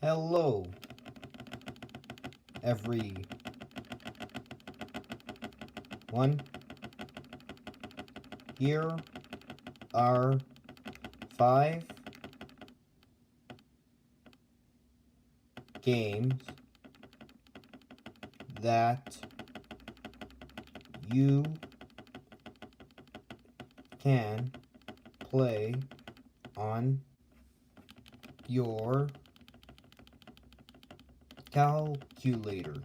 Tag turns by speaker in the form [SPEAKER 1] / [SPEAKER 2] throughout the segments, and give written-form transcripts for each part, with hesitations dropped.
[SPEAKER 1] Hello, everyone. Here are 5 games that you can play on your calculator.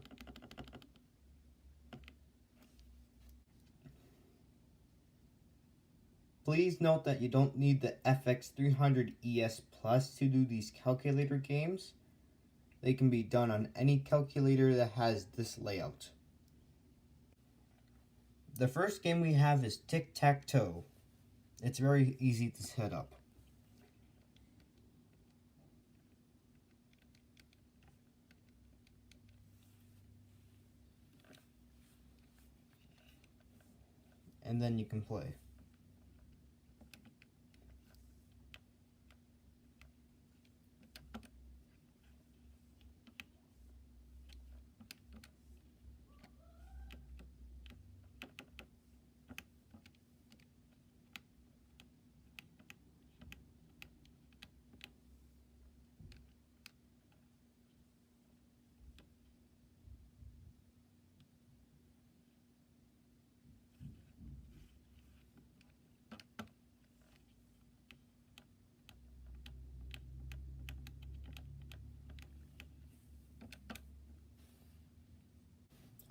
[SPEAKER 1] Please note that you don't need the FX300 ES Plus to do these calculator games. They can be done on any calculator that has this layout. The first game we have is Tic-Tac-Toe. It's very easy to set up. And then you can play.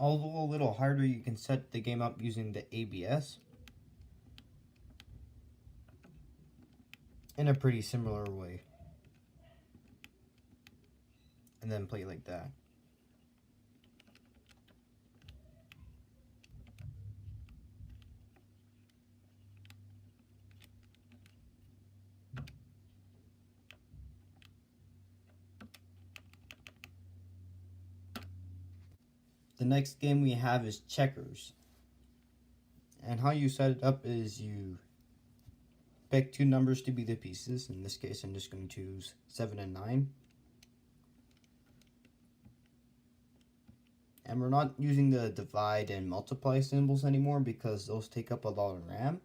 [SPEAKER 1] Although a little harder, you can set the game up using the ABS in a pretty similar way. And then play like that. The next game we have is checkers. And how you set it up is you pick 2 numbers to be the pieces. In this case, I'm just going to choose 7 and 9. And we're not using the divide and multiply symbols anymore because those take up a lot of RAM.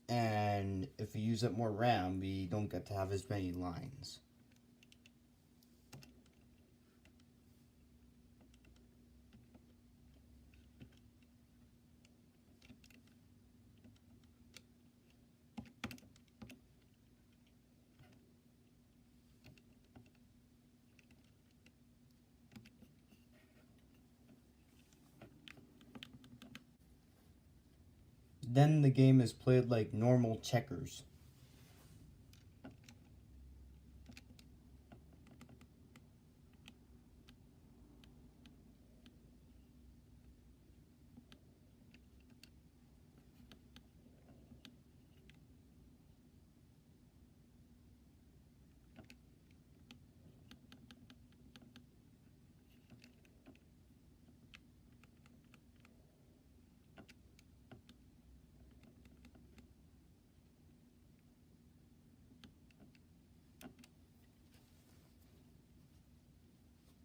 [SPEAKER 1] And if we use up more RAM, we don't get to have as many lines. Then the game is played like normal checkers.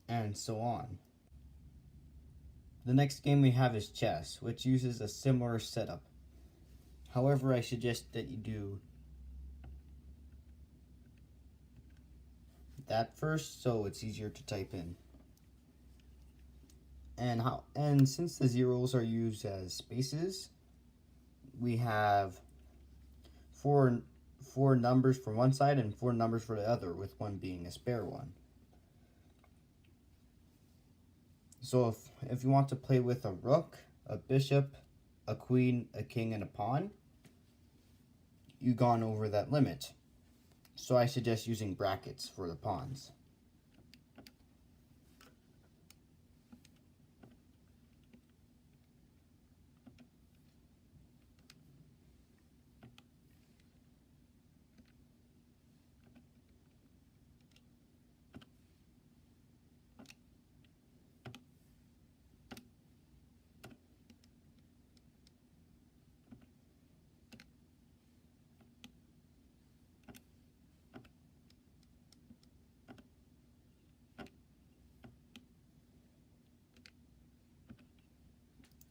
[SPEAKER 1] And so on. The next game we have is chess, which uses a similar setup. However, I suggest that you do that first so it's easier to type in. And since the zeros are used as spaces, we have four numbers for one side and 4 numbers for the other, with one being a spare one. So if you want to play with a rook, a bishop, a queen, a king, and a pawn, you've gone over that limit. So I suggest using brackets for the pawns.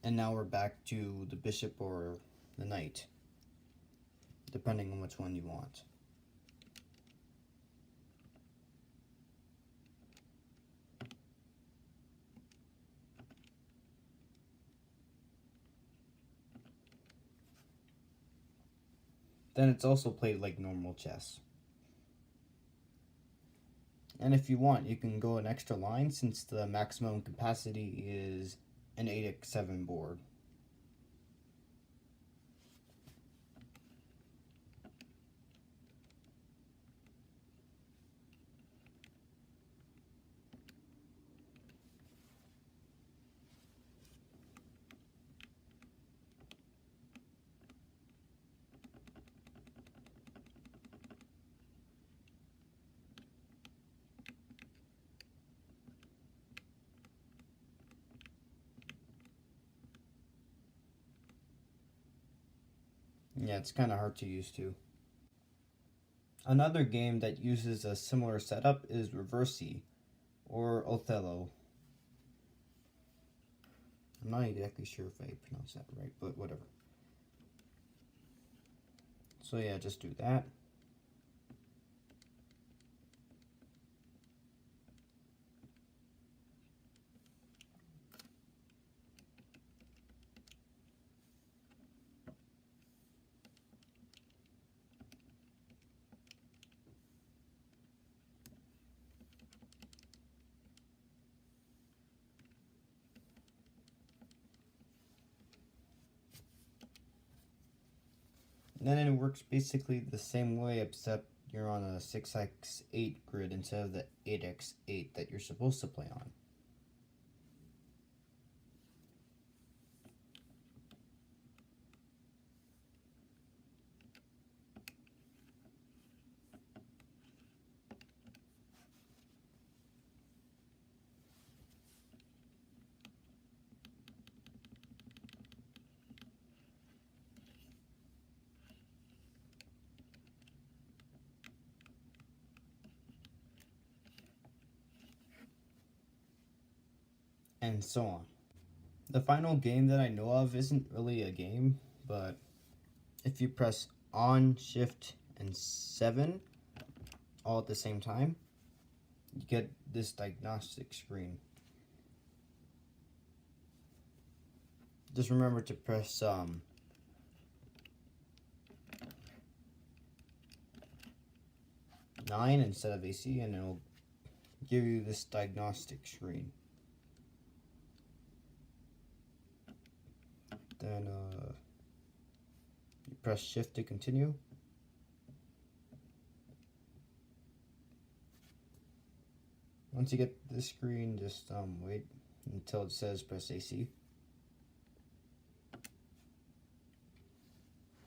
[SPEAKER 1] And now we're back to the bishop or the knight, depending on which one you want. Then it's also played like normal chess. And if you want, you can go an extra line since the maximum capacity is an 8x7 board. Yeah, it's kind of hard to use too. Another game that uses a similar setup is Reversi, or Othello. I'm not exactly sure if I pronounced that right, but whatever. So yeah, just do that. And then it works basically the same way, except you're on a 6x8 grid instead of the 8x8 that you're supposed to play on. And so on. The final game that I know of isn't really a game, but if you press on, shift, and 7 all at the same time, you get this diagnostic screen. Just remember to press 9 instead of AC, and it'll give you this diagnostic screen. Then you press shift to continue. Once you get this screen, just wait until it says press AC.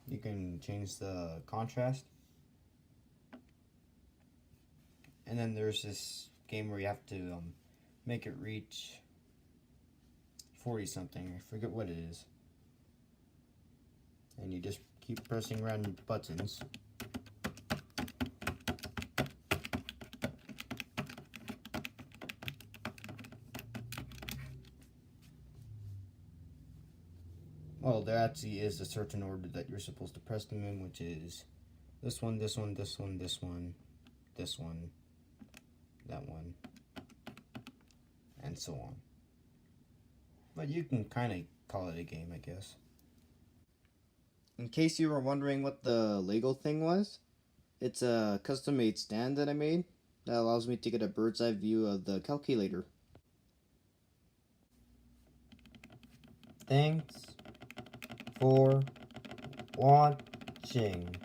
[SPEAKER 1] You can change the contrast. And then there's this game where you have to make it reach 40 something. I forget what it is. And you just keep pressing random buttons. Well, there actually is a certain order that you're supposed to press them in, which is this one, this one, this one, this one, this one, that one, and so on. But you can kind of call it a game, I guess. In case you were wondering what the Lego thing was, it's a custom-made stand that I made that allows me to get a bird's eye view of the calculator. Thanks for watching.